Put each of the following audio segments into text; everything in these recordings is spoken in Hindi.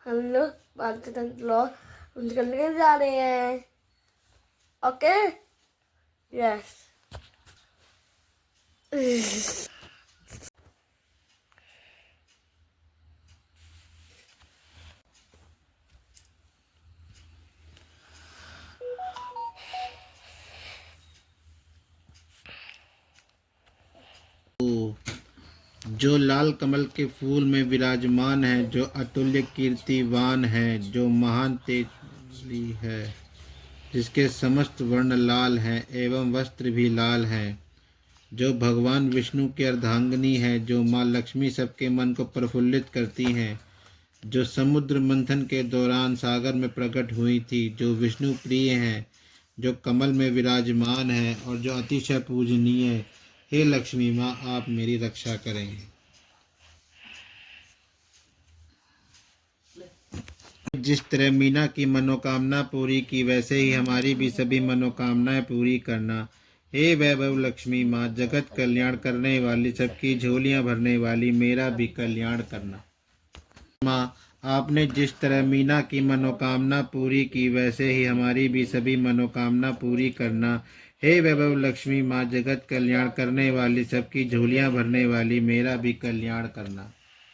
हम लोग लॉन्च करने के जा रहे हैं। Okay, yes. जो लाल कमल के फूल में विराजमान है, जो अतुल्य कीर्तिवान है, जो महान तेजस्वी है, जिसके समस्त वर्ण लाल हैं एवं वस्त्र भी लाल हैं, जो भगवान विष्णु की अर्धांगिनी है, जो माँ लक्ष्मी सबके मन को प्रफुल्लित करती हैं, जो समुद्र मंथन के दौरान सागर में प्रकट हुई थी, जो विष्णु प्रिय हैं, जो कमल में विराजमान है और जो अतिशय पूजनीय है। हे लक्ष्मी माँ, आप मेरी रक्षा करें। जिस तरह मीना की मनोकामना पूरी की, वैसे ही हमारी भी सभी मनोकामनाएं पूरी करना। हे वैभव लक्ष्मी माँ, जगत कल्याण करने वाली, सबकी झोलियां भरने वाली, मेरा भी कल्याण करना। माँ, आपने जिस तरह मीना की मनोकामना पूरी की, वैसे ही हमारी भी सभी मनोकामना पूरी करना। हे वैभव लक्ष्मी माँ, जगत कल्याण करने वाली, सबकी झोलियां भरने वाली, मेरा भी कल्याण करना।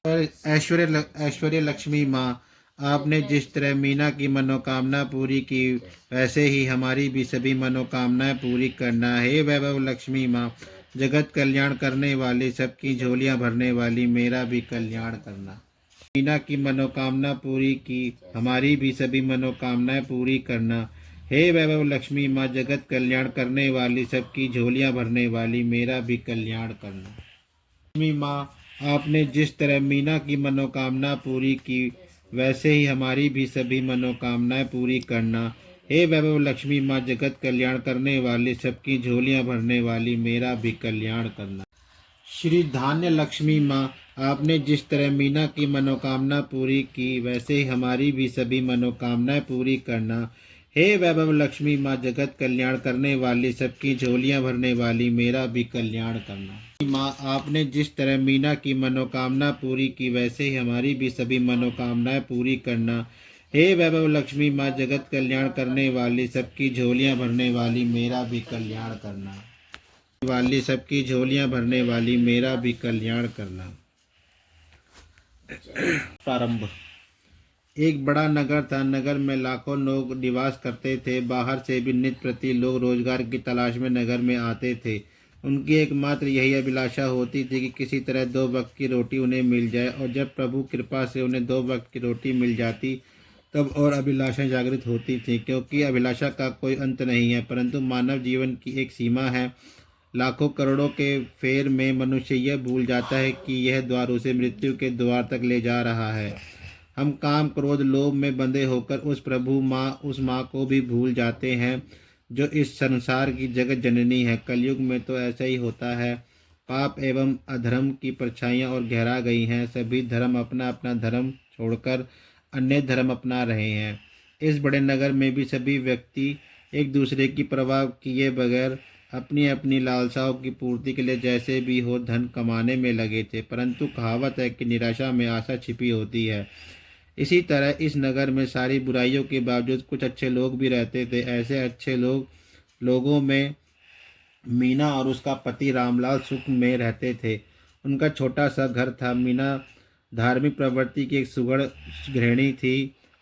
और ऐश्वर्य लक्ष्मी माँ, आपने जिस तरह मीना की मनोकामना पूरी की, वैसे ही हमारी भी सभी मनोकामनाएं पूरी करना। हे वैभव लक्ष्मी माँ, जगत कल्याण करने वाली, सबकी झोलियां भरने वाली, मेरा भी कल्याण करना। मीना की मनोकामना पूरी की, हमारी भी सभी मनोकामनाएं पूरी करना। हे वैभव लक्ष्मी माँ, जगत कल्याण करने वाली, सबकी झोलियां भरने वाली, मेरा भी कल्याण करना। लक्ष्मी माँ, आपने जिस तरह मीना की मनोकामना पूरी की, वैसे ही हमारी भी सभी मनोकामनाएं पूरी करना। हे वैभव लक्ष्मी माँ, जगत कल्याण करने वाली, सबकी झोलियां भरने वाली, मेरा भी कल्याण करना। श्री धान्य लक्ष्मी माँ, आपने जिस तरह मीना की मनोकामना पूरी की, वैसे ही हमारी भी सभी मनोकामनाएं पूरी करना। हे वैभव लक्ष्मी माँ, जगत कल्याण करने वाली, सबकी झोलियां भरने वाली, मेरा भी कल्याण करना। माँ, आपने जिस तरह मीना की मनोकामना पूरी की, वैसे ही हमारी भी सभी मनोकामनाएं पूरी करना। हे वैभव लक्ष्मी माँ, जगत कल्याण करने वाली, सबकी झोलियां भरने वाली, मेरा भी कल्याण करना। वाली, सबकी झोलियां भरने वाली, मेरा भी कल्याण करना। प्रारंभ। एक बड़ा नगर था। नगर में लाखों लोग निवास करते थे। बाहर से भी नित्य प्रति लोग रोजगार की तलाश में नगर में आते थे। उनकी एकमात्र यही अभिलाषा होती थी कि किसी तरह 2 वक्त की रोटी उन्हें मिल जाए, और जब प्रभु कृपा से उन्हें 2 वक्त की रोटी मिल जाती, तब और अभिलाषाएं जागृत होती थीं, क्योंकि अभिलाषा का कोई अंत नहीं है, परंतु मानव जीवन की एक सीमा है। लाखों करोड़ों के फेर में मनुष्य यह भूल जाता है कि यह द्वार उसे मृत्यु के द्वार तक ले जा रहा है। हम काम क्रोध लोभ में बंधे होकर उस माँ को भी भूल जाते हैं, जो इस संसार की जगत जननी है। कलयुग में तो ऐसा ही होता है। पाप एवं अधर्म की परछाइयाँ और गहरा गई हैं। सभी धर्म अपना अपना धर्म छोड़कर अन्य धर्म अपना रहे हैं। इस बड़े नगर में भी सभी व्यक्ति एक दूसरे की परवाह किए बगैर अपनी अपनी लालसाओं की पूर्ति के लिए जैसे भी हो धन कमाने में लगे थे, परंतु कहावत है कि निराशा में आशा छिपी होती है। इसी तरह इस नगर में सारी बुराइयों के बावजूद कुछ अच्छे लोग भी रहते थे। ऐसे अच्छे लोगों में मीना और उसका पति रामलाल सुख में रहते थे। उनका छोटा सा घर था। मीना धार्मिक प्रवृत्ति की एक सुगढ़ गृहिणी थी।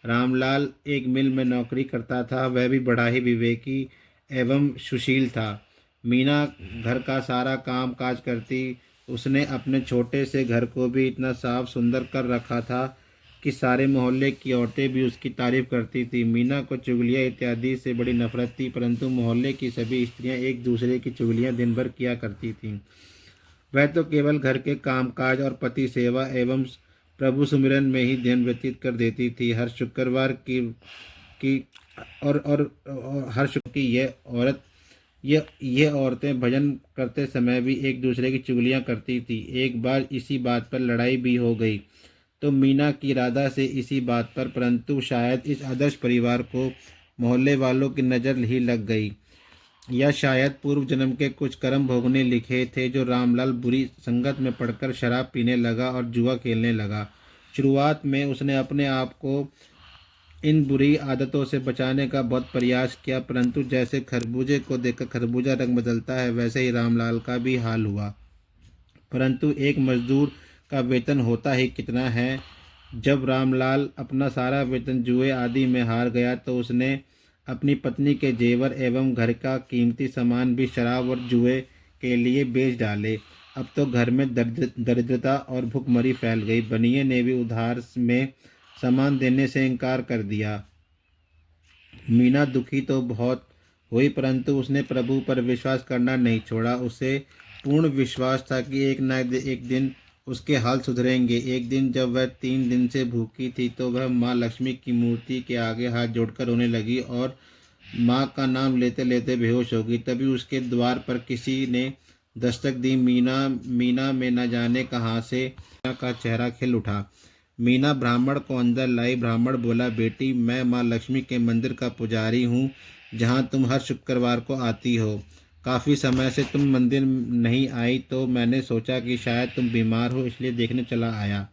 रामलाल एक मिल में नौकरी करता था। वह भी बड़ा ही विवेकी एवं सुशील था। मीना घर का सारा काम काज करती। उसने अपने छोटे से घर को भी इतना साफ सुंदर कर रखा था कि सारे मोहल्ले की औरतें भी उसकी तारीफ करती थी। मीना को चुगलियाँ इत्यादि से बड़ी नफरत थी, परंतु मोहल्ले की सभी स्त्रियां एक दूसरे की चुगलियाँ दिन भर किया करती थीं। वह तो केवल घर के कामकाज और पति सेवा एवं प्रभु सुमिरन में ही दिन व्यतीत कर देती थी। हर शुक्रवार की और हर शुक्र की ये औरतें भजन करते समय भी एक दूसरे की चुगलियां करती थी। एक बार इसी बात पर लड़ाई भी हो गई तो मीना की राधा से इसी बात पर, परंतु शायद इस आदर्श परिवार को मोहल्ले वालों की नज़र ही लग गई, या शायद पूर्व जन्म के कुछ कर्म भोगने लिखे थे, जो रामलाल बुरी संगत में पड़कर शराब पीने लगा और जुआ खेलने लगा। शुरुआत में उसने अपने आप को इन बुरी आदतों से बचाने का बहुत प्रयास किया, परंतु जैसे खरबूजे को देखकर खरबूजा रंग बदलता है, वैसे ही रामलाल का भी हाल हुआ। परंतु एक मजदूर का वेतन होता ही कितना है। जब रामलाल अपना सारा वेतन जुए आदि में हार गया तो उसने अपनी पत्नी के जेवर एवं घर का कीमती सामान भी शराब और जुए के लिए बेच डाले। अब तो घर में दरिद्रता और भुखमरी फैल गई। बनिए ने भी उधार में सामान देने से इनकार कर दिया। मीना दुखी तो बहुत हुई, परंतु उसने प्रभु पर विश्वास करना नहीं छोड़ा। उसे पूर्ण विश्वास था कि एक न एक दिन उसके हाल सुधरेंगे। एक दिन जब वह 3 दिन से भूखी थी तो वह माँ लक्ष्मी की मूर्ति के आगे हाथ जोड़कर रोने लगी और माँ का नाम लेते लेते बेहोश हो गई। तभी उसके द्वार पर किसी ने दस्तक दी। मीना में न जाने कहाँ से का चेहरा खिल उठा। मीना ब्राह्मण को अंदर लाई। ब्राह्मण बोला, बेटी, मैं माँ लक्ष्मी के मंदिर का पुजारी हूँ, जहाँ तुम हर शुक्रवार को आती हो। काफ़ी समय से तुम मंदिर नहीं आई तो मैंने सोचा कि शायद तुम बीमार हो, इसलिए देखने चला आया।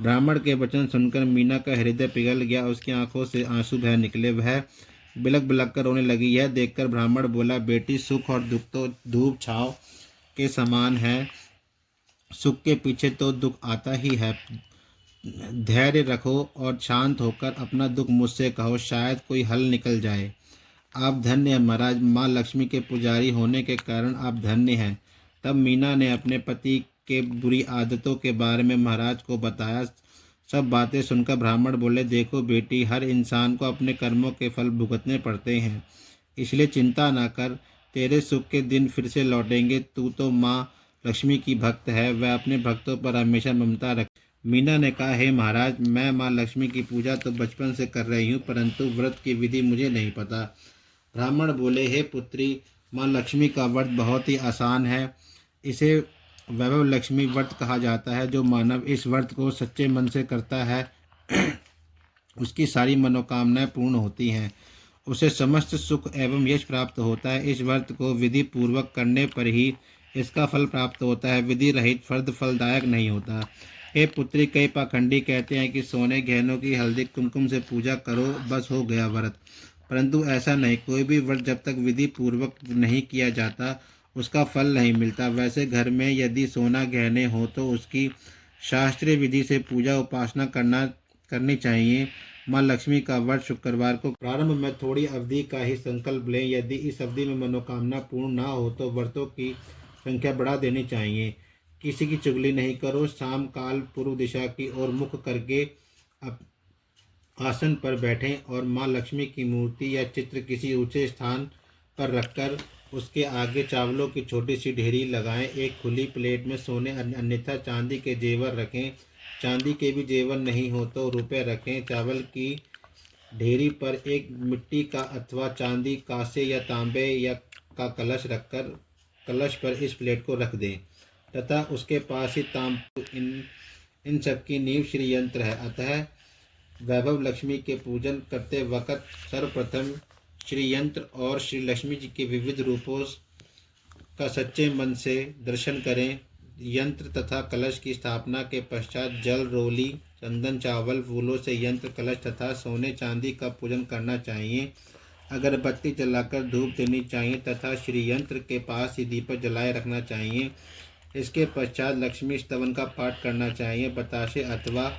ब्राह्मण के वचन सुनकर मीना का हृदय पिघल गया। उसकी आंखों से आंसू बह निकले। वह बिलक बिलक कर रोने लगी। यह देखकर ब्राह्मण बोला, बेटी, सुख और दुख तो धूप छांव के समान है। सुख के पीछे तो दुख आता ही है। धैर्य रखो और शांत होकर अपना दुख मुझसे कहो, शायद कोई हल निकल जाए। आप धन्य हैं महाराज, माँ लक्ष्मी के पुजारी होने के कारण आप धन्य हैं। तब मीना ने अपने पति के बुरी आदतों के बारे में महाराज को बताया। सब बातें सुनकर ब्राह्मण बोले, देखो बेटी, हर इंसान को अपने कर्मों के फल भुगतने पड़ते हैं, इसलिए चिंता ना कर। तेरे सुख के दिन फिर से लौटेंगे। तू तो माँ लक्ष्मी की भक्त है, वह अपने भक्तों पर हमेशा ममता रख। मीना ने कहा, हे महाराज, मैं माँ लक्ष्मी की पूजा तो बचपन से कर रही हूँ, परंतु व्रत की विधि मुझे नहीं पता। ब्राह्मण बोले, हे पुत्री, माँ लक्ष्मी का व्रत बहुत ही आसान है। इसे वैभव लक्ष्मी व्रत कहा जाता है। जो मानव इस व्रत को सच्चे मन से करता है उसकी सारी मनोकामनाएं पूर्ण होती हैं, उसे समस्त सुख एवं यश प्राप्त होता है। इस व्रत को विधि पूर्वक करने पर ही इसका फल प्राप्त होता है, विधि रहित व्रत फलदायक नहीं होता। हे पुत्री, कई पाखंडी कहते हैं कि सोने गहनों की हल्दी कुमकुम से पूजा करो, बस हो गया व्रत, परंतु ऐसा नहीं। कोई भी व्रत जब तक विधि पूर्वक नहीं किया जाता उसका फल नहीं मिलता। वैसे घर में यदि सोना गहने हो तो उसकी शास्त्रीय विधि से पूजा उपासना करनी चाहिए। माँ लक्ष्मी का व्रत शुक्रवार को प्रारंभ में थोड़ी अवधि का ही संकल्प लें। यदि इस अवधि में मनोकामना पूर्ण ना हो तो व्रतों की संख्या बढ़ा देनी चाहिए। किसी की चुगली नहीं करो। शाम काल पूर्व दिशा की ओर मुख करके आसन पर बैठें और माँ लक्ष्मी की मूर्ति या चित्र किसी ऊंचे स्थान पर रखकर उसके आगे चावलों की छोटी सी ढेरी लगाएं। एक खुली प्लेट में सोने अन्यथा चांदी के जेवर रखें। चांदी के भी जेवर नहीं हो तो रुपए रखें। चावल की ढेरी पर एक मिट्टी का अथवा चांदी कांसे या तांबे या का कलश रखकर कलश पर इस प्लेट को रख दें तथा उसके पास ही इन सब की नींव श्री यंत्र है। अतः वैभव लक्ष्मी के पूजन करते वक्त सर्वप्रथम श्री यंत्र और श्री लक्ष्मी जी के विविध रूपों का सच्चे मन से दर्शन करें। यंत्र तथा कलश की स्थापना के पश्चात जल, रोली, चंदन, चावल, फूलों से यंत्र, कलश तथा सोने चांदी का पूजन करना चाहिए। अगरबत्ती जलाकर धूप देनी चाहिए तथा श्री यंत्र के पास ही दीपक जलाए रखना चाहिए। इसके पश्चात लक्ष्मी स्तवन का पाठ करना चाहिए। बताशे अथवा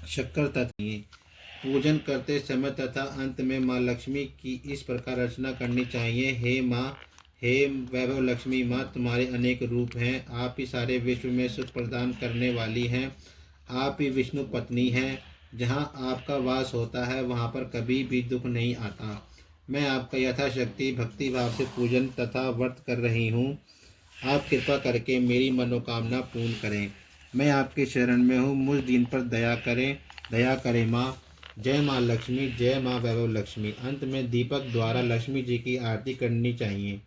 शक्कर तथा पूजन करते समय तथा अंत में माँ लक्ष्मी की इस प्रकार अर्चना करनी चाहिए। हे माँ, हे वैभव लक्ष्मी माँ, तुम्हारे अनेक रूप हैं। आप ही सारे विश्व में सुख प्रदान करने वाली हैं। आप ही विष्णु पत्नी हैं। जहाँ आपका वास होता है वहाँ पर कभी भी दुख नहीं आता। मैं आपका यथाशक्ति भक्ति भाव से पूजन तथा व्रत कर रही हूँ। आप कृपा करके मेरी मनोकामना पूर्ण करें। मैं आपके शरण में हूँ, मुझ दीन पर दया करें माँ। जय माँ लक्ष्मी, जय माँ वैभव लक्ष्मी। अंत में दीपक द्वारा लक्ष्मी जी की आरती करनी चाहिए।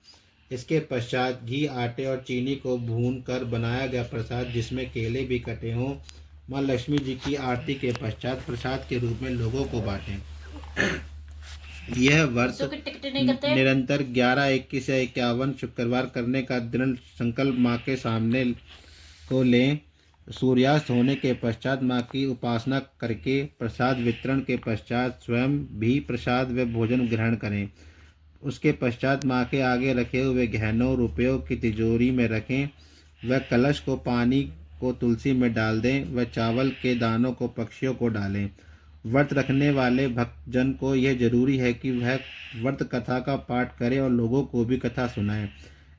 इसके पश्चात घी, आटे और चीनी को भून कर बनाया गया प्रसाद, जिसमें केले भी कटे हों, माँ लक्ष्मी जी की आरती के पश्चात प्रसाद के रूप में लोगों को बांटें। यह व्रत निरंतर 11, 21 या 51 शुक्रवार करने का दृढ़ संकल्प माँ के सामने को लें। सूर्यास्त होने के पश्चात माँ की उपासना करके प्रसाद वितरण के पश्चात स्वयं भी प्रसाद व भोजन ग्रहण करें। उसके पश्चात माँ के आगे रखे हुए गहनों रुपयों की तिजोरी में रखें। वह कलश को पानी को तुलसी में डाल दें। वह चावल के दानों को पक्षियों को डालें। व्रत रखने वाले भक्तजन को यह जरूरी है कि वह व्रत कथा का पाठ करे और लोगों को भी कथा सुनाए।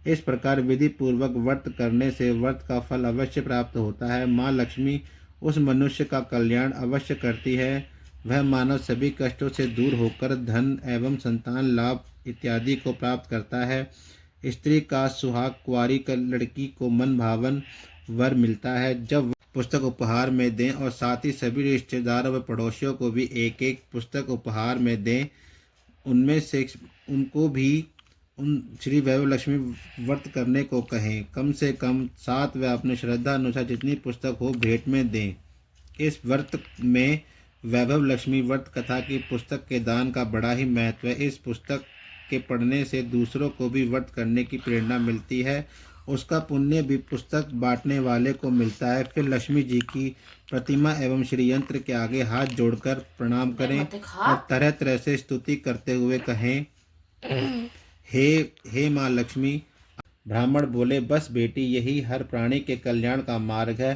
इस प्रकार विधि पूर्वक व्रत करने से व्रत का फल अवश्य प्राप्त होता है। माँ लक्ष्मी उस मनुष्य का कल्याण अवश्य करती है। वह मानव सभी कष्टों से दूर होकर धन एवं संतान लाभ इत्यादि को प्राप्त करता है। स्त्री का सुहाग कुंवारी लड़की को मन भावन वर मिलता है जब पुस्तक उपहार में दें, और साथ ही सभी रिश्तेदारों व पड़ोसियों को भी एक एक पुस्तक उपहार में दें। उनमें से उनको भी उन श्री वैभव लक्ष्मी व्रत करने को कहें। कम से कम 7 व अपने श्रद्धा अनुसार जितनी पुस्तक हो भेंट में दें। इस व्रत में वैभव लक्ष्मी व्रत कथा की पुस्तक के दान का बड़ा ही महत्व है। इस पुस्तक के पढ़ने से दूसरों को भी व्रत करने की प्रेरणा मिलती है। उसका पुण्य भी पुस्तक बांटने वाले को मिलता है। फिर लक्ष्मी जी की प्रतिमा एवं श्री यंत्र के आगे हाथ जोड़कर प्रणाम करें और तरह तरह से स्तुति करते हुए कहें, हे माँ लक्ष्मी। ब्राह्मण बोले, बस बेटी, यही हर प्राणी के कल्याण का मार्ग है।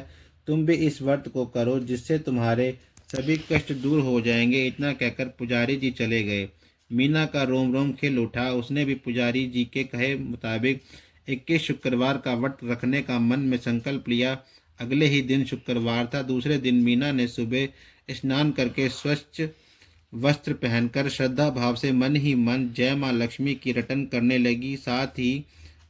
तुम भी इस व्रत को करो जिससे तुम्हारे सभी कष्ट दूर हो जाएंगे। इतना कहकर पुजारी जी चले गए। मीना का रोम रोम खिल उठा। उसने भी पुजारी जी के कहे मुताबिक 21 शुक्रवार का व्रत रखने का मन में संकल्प लिया। अगले ही दिन शुक्रवार था। दूसरे दिन मीना ने सुबह स्नान करके स्वच्छ वस्त्र पहनकर श्रद्धा भाव से मन ही मन जय माँ लक्ष्मी की रटन करने लगी। साथ ही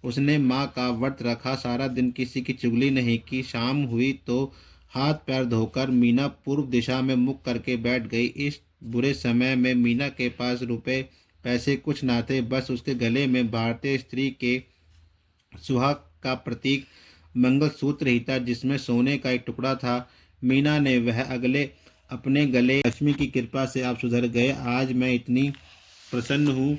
उसने माँ का व्रत रखा। सारा दिन किसी की चुगली नहीं की। शाम हुई तो हाथ पैर धोकर मीना पूर्व दिशा में मुख करके बैठ गई। इस बुरे समय में मीना के पास रुपए पैसे कुछ ना थे। बस उसके गले में भारतीय स्त्री के सुहाग का प्रतीक मंगलसूत्र ही था, जिसमें सोने का एक टुकड़ा था। मीना ने वह अगले अपने गले, लक्ष्मी की कृपा से आप सुधर गए। आज मैं इतनी प्रसन्न हूँ।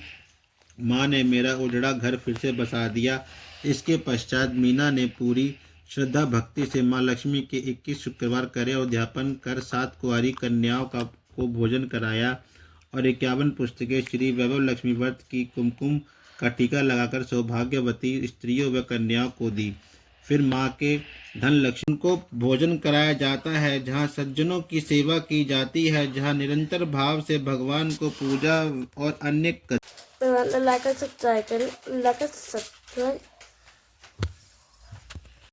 माँ ने मेरा उजड़ा घर फिर से बसा दिया। इसके पश्चात मीना ने पूरी श्रद्धा भक्ति से माँ लक्ष्मी के 21 शुक्रवार करे और उद्यापन कर 7 कुंवारी कन्याओं को भोजन कराया और 51 पुस्तकें श्री वैभव लक्ष्मी व्रत की कुमकुम का टीका लगाकर सौभाग्यवती स्त्रियों व कन्याओं को दी। फिर माँ के धन लक्ष्मी को भोजन कराया जाता है, जहाँ सज्जनों की सेवा की जाती है, जहाँ निरंतर भाव से भगवान को पूजा और अन्य लाइक सब्सक्राइब करें।